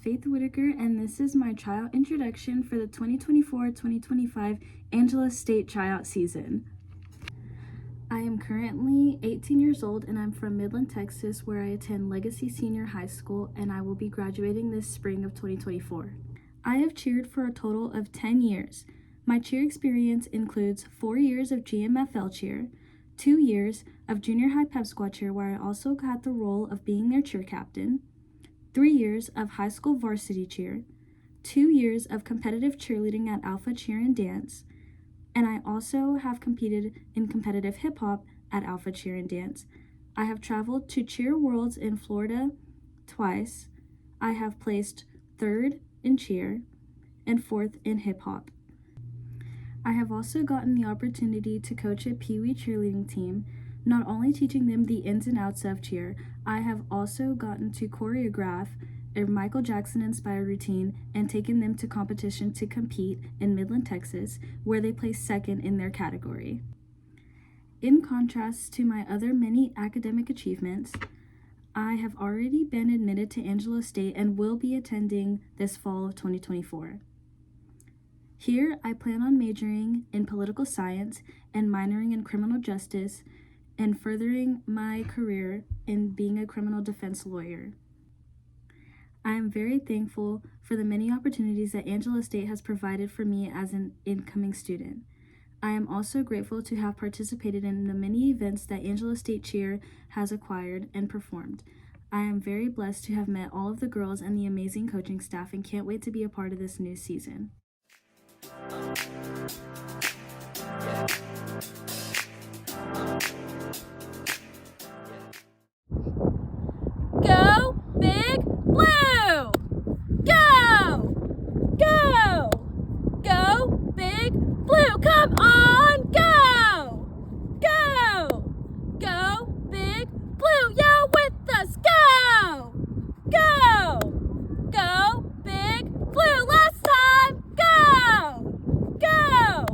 Faith Whitaker, and this is my tryout introduction for the 2024-2025 Angela State tryout season. I am currently 18 years old and I'm from Midland, Texas, where I attend Legacy Senior High School, and I will be graduating this spring of 2024. I have cheered for a total of 10 years. My cheer experience includes 4 years of GMFL cheer, 2 years of junior high pep squad cheer, where I also got the role of being their cheer captain, 3 years of high school varsity cheer, 2 years of competitive cheerleading at Alpha Cheer and Dance, and I also have competed in competitive hip hop at Alpha Cheer and Dance. I have traveled to Cheer Worlds in Florida twice. I have placed 3rd in cheer and 4th in hip hop. I have also gotten the opportunity to coach a Pee Wee cheerleading team, not only teaching them the ins and outs of cheer. I have also gotten to choreograph a Michael Jackson inspired routine and taken them to competition to compete in Midland, Texas, where they placed 2nd in their category. In contrast to my other many academic achievements, I have already been admitted to Angela State and will be attending this fall of 2024. Here, I plan on majoring in political science and minoring in criminal justice and furthering my career in being a criminal defense lawyer. I am very thankful for the many opportunities that Angela State has provided for me as an incoming student. I am also grateful to have participated in the many events that Angela State Cheer has acquired and performed. I am very blessed to have met all of the girls and the amazing coaching staff and can't wait to be a part of this new season. Go Big Blue! Go! Go! Go Big Blue! Come on, go! Go! Go Big Blue! Y'all with us! Go! Go! Go Big Blue! Last time! Go! Go!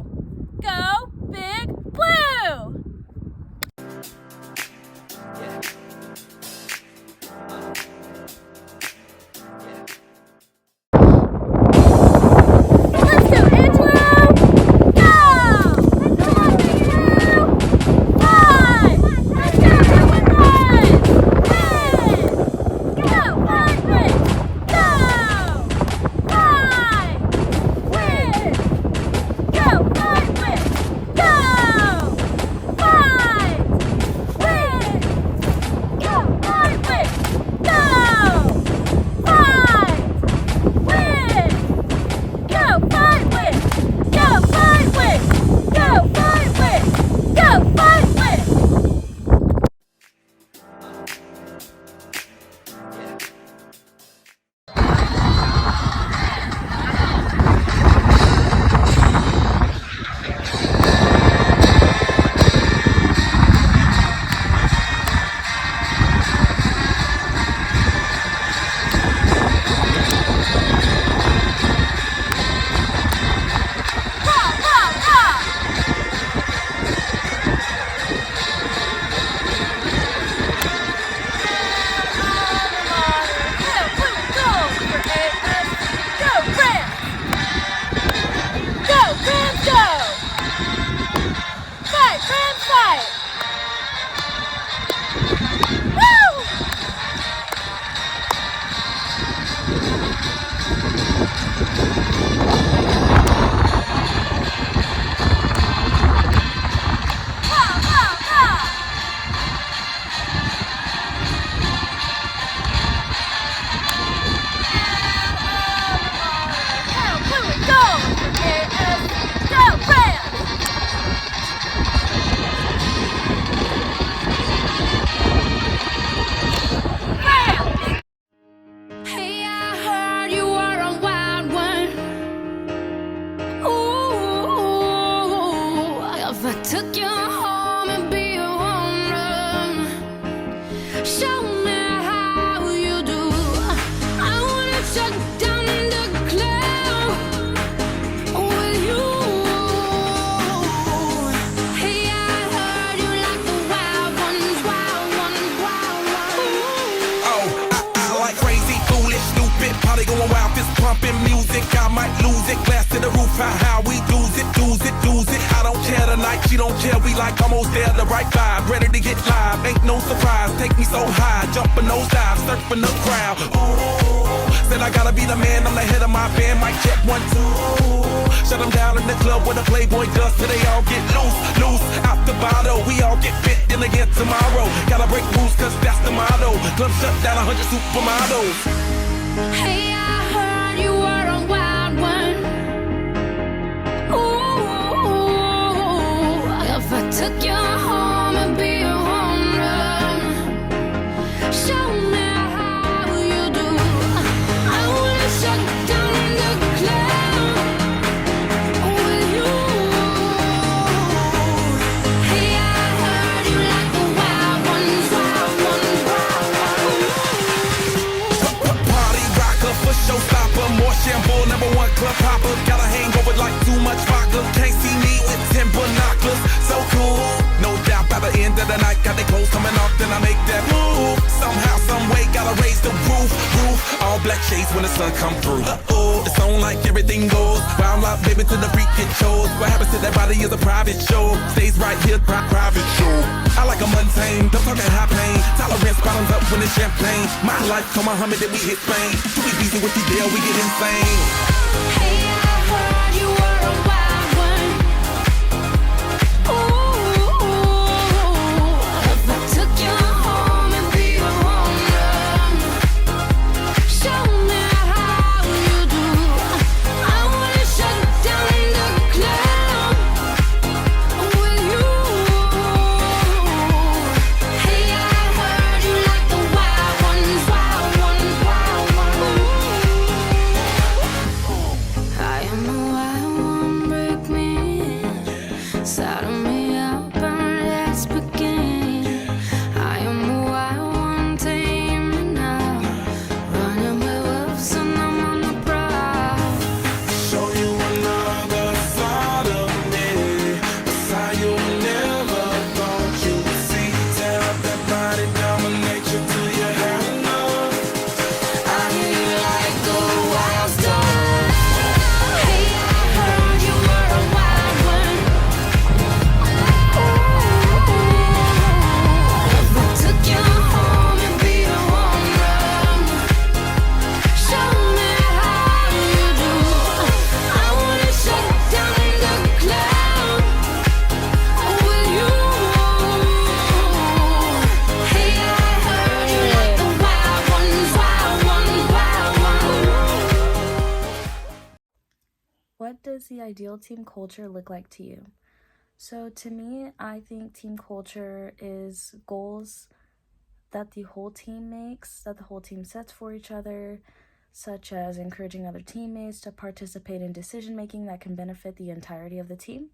like, she don't care, we like almost there, the right vibe, ready to get live, ain't no surprise, take me so high, jumping those dives, surfing the crowd. Ooh, said I gotta be the man, I'm the head of my band, mic check 1, 2. Shut them down in the club where the Playboy does, till they all get loose, out the bottle, we all get fit in again tomorrow. Gotta break rules, cause that's the motto. Club shut down 100 supermodels. Hey, I heard you were a wild one. Ooh, if I took you home and be a home run, show me how you do. I wanna shut down the club with you. Hey, I heard you like the wild ones, wild ones, wild ones. Party rocker for showstopper, more shampoo, #1 club hopper. Got a hangover like too much vodka. Can't see me with 10 binoculars. So cool, no doubt by the end of the night, got the clothes coming off, then I make that move. Somehow, some way, gotta raise the roof. All black shades when the sun come through. It's on like everything goes. Wild out, baby, to the freak it shows. What happens to that body is a private show. Stays right here, private show. I like a mundane, don't talk high pain. Tolerance bottoms up when it's champagne. My life, come Muhammad, then we hit Spain. Too easy with the deal, we get insane. Hey, I heard you were a wild one. Ooh, if I took you home and be a home run, show me how you do. I wanna shut down the club with you. Hey, I heard you like the wild ones, wild ones, wild ones. I am a wild one, break me, saddle me up and let's begin. I am a wild one, tame me now, running with wolves and I'm on the prowl. Show you another side of me, a side you never thought you'd see. Tear up that body, dominate you till you have enough. I hear you like a wild star. Hey, I heard you were a wild one. Ooh, if I took you home and be a home run, show me how you do. I wanna shut down the club with you. Hey, I heard you like the wild ones, wild ones, wild ones. What does the ideal team culture look like to you? So to me, I think team culture is goals that the whole team makes, that the whole team sets for each other, such as encouraging other teammates to participate in decision making that can benefit the entirety of the team,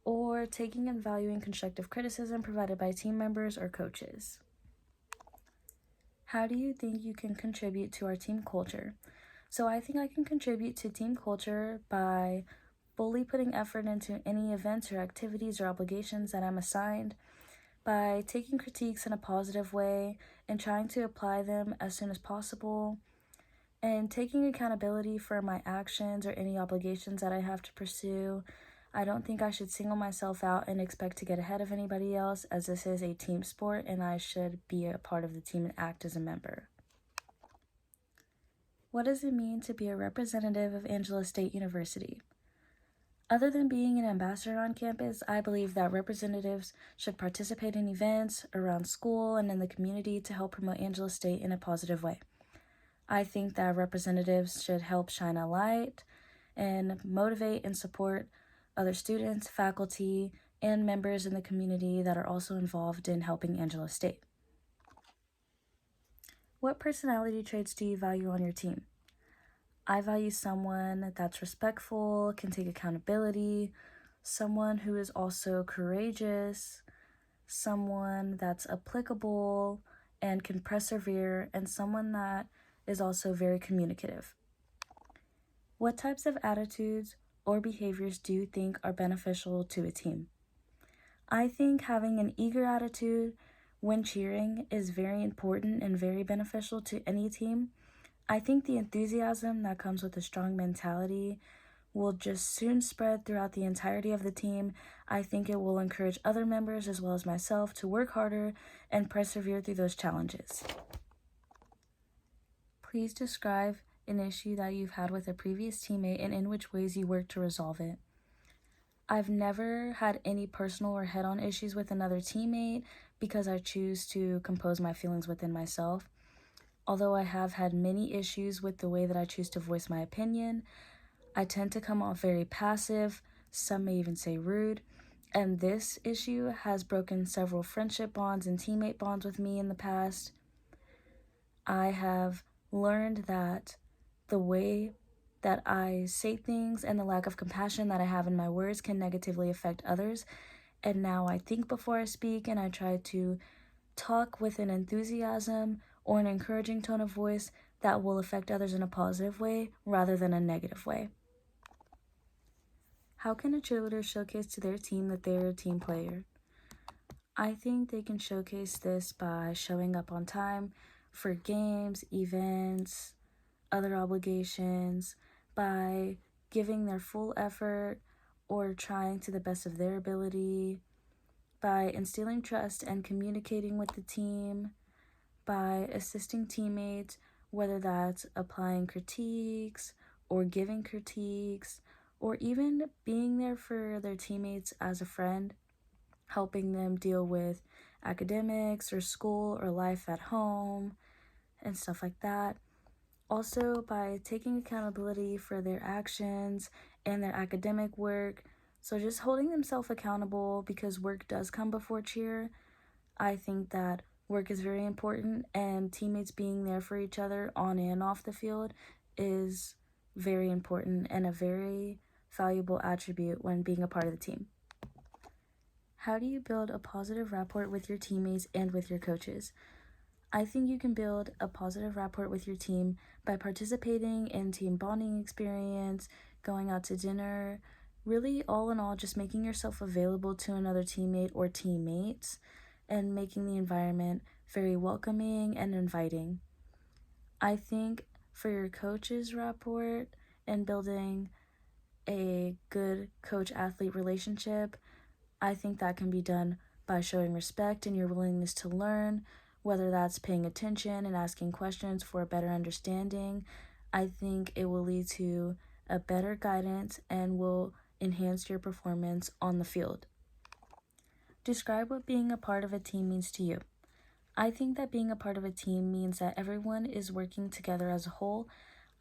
or taking and valuing constructive criticism provided by team members or coaches. How do you think you can contribute to our team culture? So I think I can contribute to team culture by fully putting effort into any events or activities or obligations that I'm assigned, by taking critiques in a positive way and trying to apply them as soon as possible, and taking accountability for my actions or any obligations that I have to pursue. I don't think I should single myself out and expect to get ahead of anybody else, as this is a team sport and I should be a part of the team and act as a member. What does it mean to be a representative of Angela State University? Other than being an ambassador on campus, I believe that representatives should participate in events around school and in the community to help promote Angela State in a positive way. I think that representatives should help shine a light and motivate and support other students, faculty, and members in the community that are also involved in helping Angela State. What personality traits do you value on your team? I value someone that's respectful, can take accountability, someone who is also courageous, someone that's applicable and can persevere, and someone that is also very communicative. What types of attitudes or behaviors do you think are beneficial to a team? I think having an eager attitude when cheering is very important and very beneficial to any team. I think the enthusiasm that comes with a strong mentality will just soon spread throughout the entirety of the team. I think it will encourage other members as well as myself to work harder and persevere through those challenges. Please describe an issue that you've had with a previous teammate and in which ways you work to resolve it. I've never had any personal or head-on issues with another teammate because I choose to compose my feelings within myself. Although I have had many issues with the way that I choose to voice my opinion, I tend to come off very passive, some may even say rude, and this issue has broken several friendship bonds and teammate bonds with me in the past. I have learned that the way that I say things and the lack of compassion that I have in my words can negatively affect others, and now I think before I speak and I try to talk with an enthusiasm or an encouraging tone of voice that will affect others in a positive way rather than a negative way. How can a cheerleader showcase to their team that they're a team player? I think they can showcase this by showing up on time for games, events, other obligations, by giving their full effort or trying to the best of their ability, by instilling trust and communicating with the team, by assisting teammates, whether that's applying critiques or giving critiques, or even being there for their teammates as a friend, helping them deal with academics or school or life at home and stuff like that. Also, by taking accountability for their actions and their academic work. So just holding themselves accountable, because work does come before cheer. I think that work is very important, and teammates being there for each other on and off the field is very important and a very valuable attribute when being a part of the team. How do you build a positive rapport with your teammates and with your coaches? I think you can build a positive rapport with your team by participating in team bonding experience, going out to dinner, really all in all just making yourself available to another teammate or teammates and making the environment very welcoming and inviting. I think for your coach's rapport and building a good coach-athlete relationship, I think that can be done by showing respect and your willingness to learn, whether that's paying attention and asking questions for a better understanding. I think it will lead to a better guidance and will enhance your performance on the field. Describe what being a part of a team means to you. I think that being a part of a team means that everyone is working together as a whole.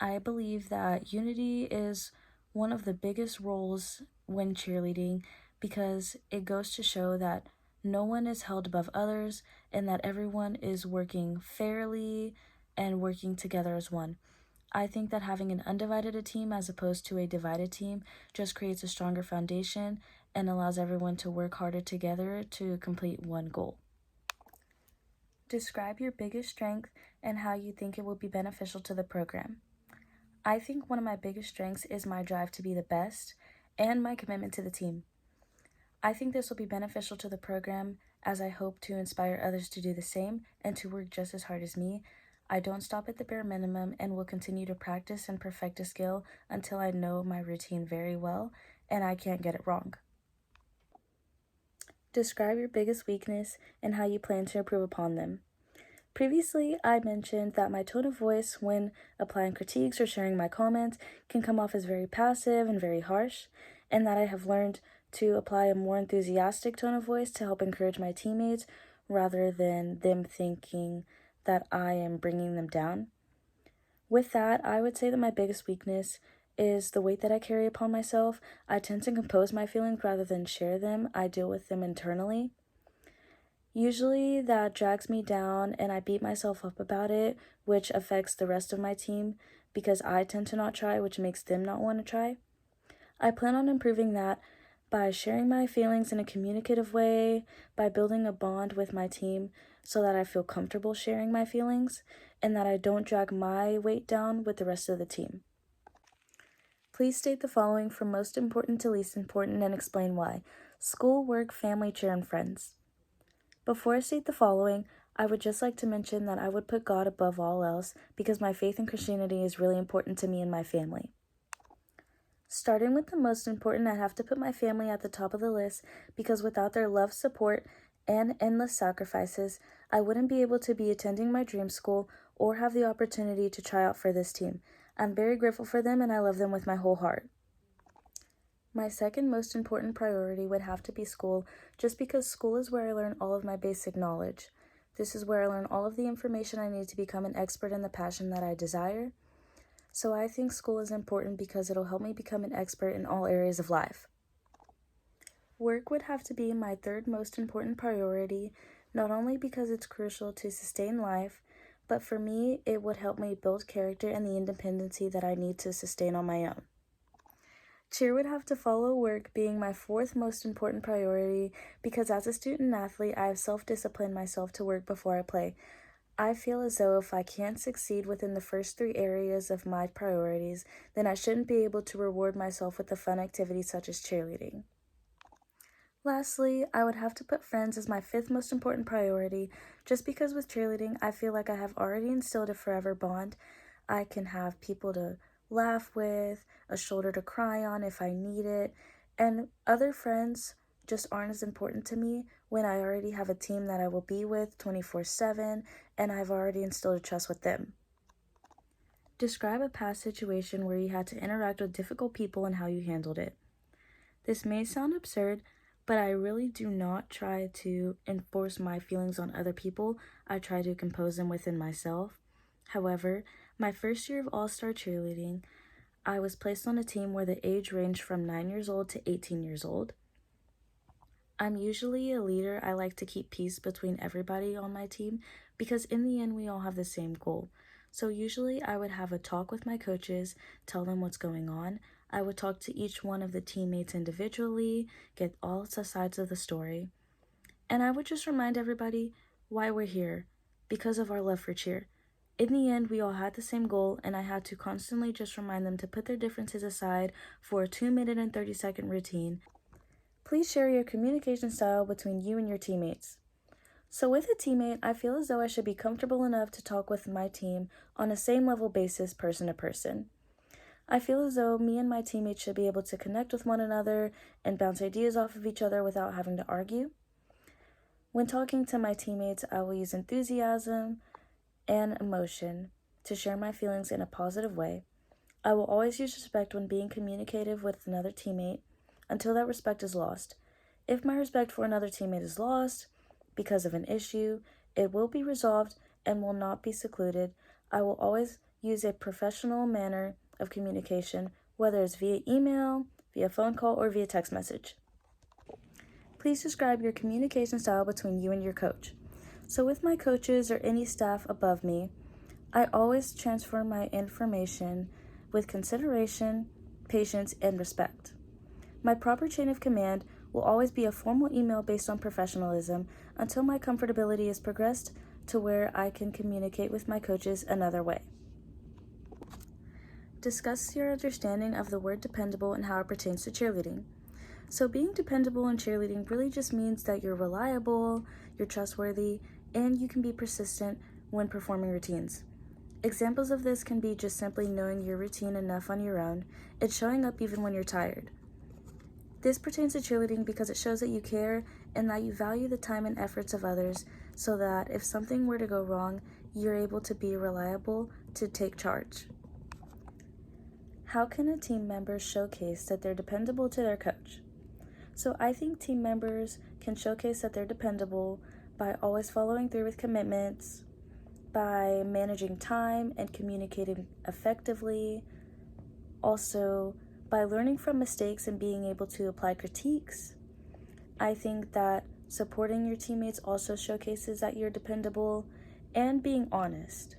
I believe that unity is one of the biggest roles when cheerleading, because it goes to show that no one is held above others and that everyone is working fairly and working together as one. I think that having an undivided team as opposed to a divided team just creates a stronger foundation and allows everyone to work harder together to complete one goal. Describe your biggest strength and how you think it will be beneficial to the program. I think one of my biggest strengths is my drive to be the best and my commitment to the team. I think this will be beneficial to the program, as I hope to inspire others to do the same and to work just as hard as me. I don't stop at the bare minimum and will continue to practice and perfect a skill until I know my routine very well and I can't get it wrong. Describe your biggest weakness and how you plan to improve upon them. Previously, I mentioned that my tone of voice when applying critiques or sharing my comments can come off as very passive and very harsh, and that I have learned to apply a more enthusiastic tone of voice to help encourage my teammates rather than them thinking that I am bringing them down. With that, I would say that my biggest weakness is the weight that I carry upon myself. I tend to compose my feelings rather than share them. I deal with them internally. Usually that drags me down and I beat myself up about it, which affects the rest of my team because I tend to not try, which makes them not want to try. I plan on improving that by sharing my feelings in a communicative way, by building a bond with my team so that I feel comfortable sharing my feelings and that I don't drag my weight down with the rest of the team. Please state the following from most important to least important and explain why. School, work, family, cheer, and friends. Before I state the following, I would just like to mention that I would put God above all else because my faith in Christianity is really important to me and my family. Starting with the most important, I have to put my family at the top of the list because without their love, support, and endless sacrifices, I wouldn't be able to be attending my dream school or have the opportunity to try out for this team. I'm very grateful for them and I love them with my whole heart. My second most important priority would have to be school, just because school is where I learn all of my basic knowledge. This is where I learn all of the information I need to become an expert in the passion that I desire. So I think school is important because it'll help me become an expert in all areas of life. Work would have to be my third most important priority, not only because it's crucial to sustain life, but for me, it would help me build character and the independency that I need to sustain on my own. Cheer would have to follow work, being my fourth most important priority because as a student athlete, I have self-disciplined myself to work before I play. I feel as though if I can't succeed within the first three areas of my priorities, then I shouldn't be able to reward myself with a fun activity such as cheerleading. Lastly, I would have to put friends as my fifth most important priority, just because with cheerleading, I feel like I have already instilled a forever bond. I can have people to laugh with, a shoulder to cry on if I need it, and other friends just aren't as important to me when I already have a team that I will be with 24/7 and I've already instilled a trust with them. Describe a past situation where you had to interact with difficult people and how you handled it. This may sound absurd, but I really do not try to enforce my feelings on other people. I try to compose them within myself. However, my first year of all-star cheerleading, I was placed on a team where the age ranged from 9 years old to 18 years old. I'm usually a leader. I like to keep peace between everybody on my team because in the end we all have the same goal. So usually I would have a talk with my coaches, tell them what's going on. I would talk to each one of the teammates individually, get all the sides of the story. And I would just remind everybody why we're here, because of our love for cheer. In the end, we all had the same goal, and I had to constantly just remind them to put their differences aside for a 2-minute and 30-second routine. Please share your communication style between you and your teammates. So with a teammate, I feel as though I should be comfortable enough to talk with my team on a same level basis, person to person. I feel as though me and my teammates should be able to connect with one another and bounce ideas off of each other without having to argue. When talking to my teammates, I will use enthusiasm and emotion to share my feelings in a positive way. I will always use respect when being communicative with another teammate until that respect is lost. If my respect for another teammate is lost because of an issue, it will be resolved and will not be secluded. I will always use a professional manner of communication, whether it's via email, via phone call, or via text message. Please describe your communication style between you and your coach. So with my coaches or any staff above me, I always transfer my information with consideration, patience, and respect. My proper chain of command will always be a formal email based on professionalism until my comfortability is progressed to where I can communicate with my coaches another way. Discuss your understanding of the word dependable and how it pertains to cheerleading. So being dependable in cheerleading really just means that you're reliable, you're trustworthy, and you can be persistent when performing routines. Examples of this can be just simply knowing your routine enough on your own and showing up even when you're tired. This pertains to cheerleading because it shows that you care and that you value the time and efforts of others so that if something were to go wrong, you're able to be reliable to take charge. How can a team member showcase that they're dependable to their coach? So I think team members can showcase that they're dependable by always following through with commitments, by managing time and communicating effectively, also by learning from mistakes and being able to apply critiques. I think that supporting your teammates also showcases that you're dependable, and being honest.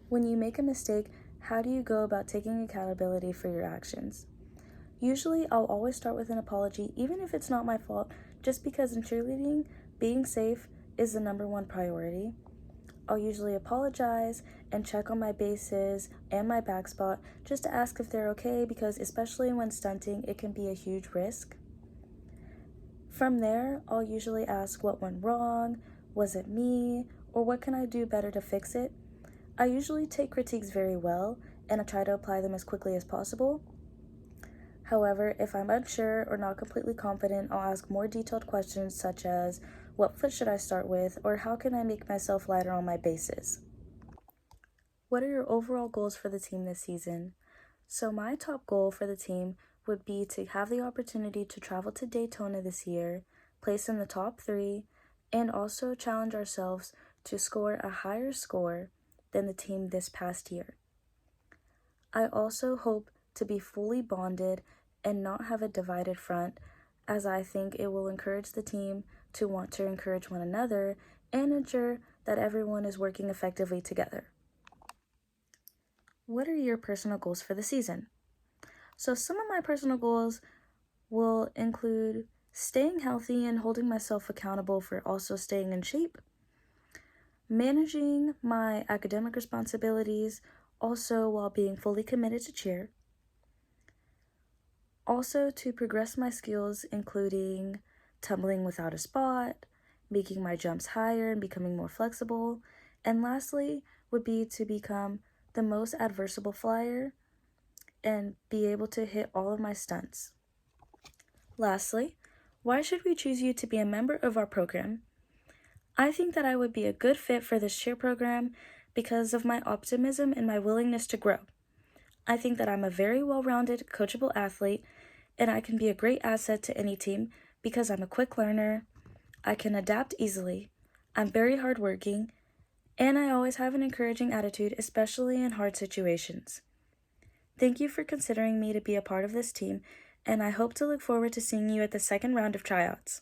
When you make a mistake, how do you go about taking accountability for your actions? Usually, I'll always start with an apology, even if it's not my fault, just because in cheerleading, being safe is the number one priority. I'll usually apologize and check on my bases and my back spot just to ask if they're okay, because especially when stunting, it can be a huge risk. From there, I'll usually ask what went wrong, was it me, or what can I do better to fix it? I usually take critiques very well, and I try to apply them as quickly as possible. However, if I'm unsure or not completely confident, I'll ask more detailed questions such as, what foot should I start with, or how can I make myself lighter on my bases? What are your overall goals for the team this season? So my top goal for the team would be to have the opportunity to travel to Daytona this year, place in the top 3, and also challenge ourselves to score a higher score than the team this past year. I also hope to be fully bonded and not have a divided front, as I think it will encourage the team to want to encourage one another and ensure that everyone is working effectively together. What are your personal goals for the season? So some of my personal goals will include staying healthy and holding myself accountable for also staying in shape, managing my academic responsibilities also while being fully committed to cheer, also to progress my skills including tumbling without a spot, making my jumps higher and becoming more flexible, and lastly would be to become the most adversible flyer and be able to hit all of my stunts. Lastly, why should we choose you to be a member of our program? I think that I would be a good fit for this cheer program because of my optimism and my willingness to grow. I think that I'm a very well-rounded, coachable athlete, and I can be a great asset to any team because I'm a quick learner, I can adapt easily, I'm very hardworking, and I always have an encouraging attitude, especially in hard situations. Thank you for considering me to be a part of this team, and I hope to look forward to seeing you at the second round of tryouts.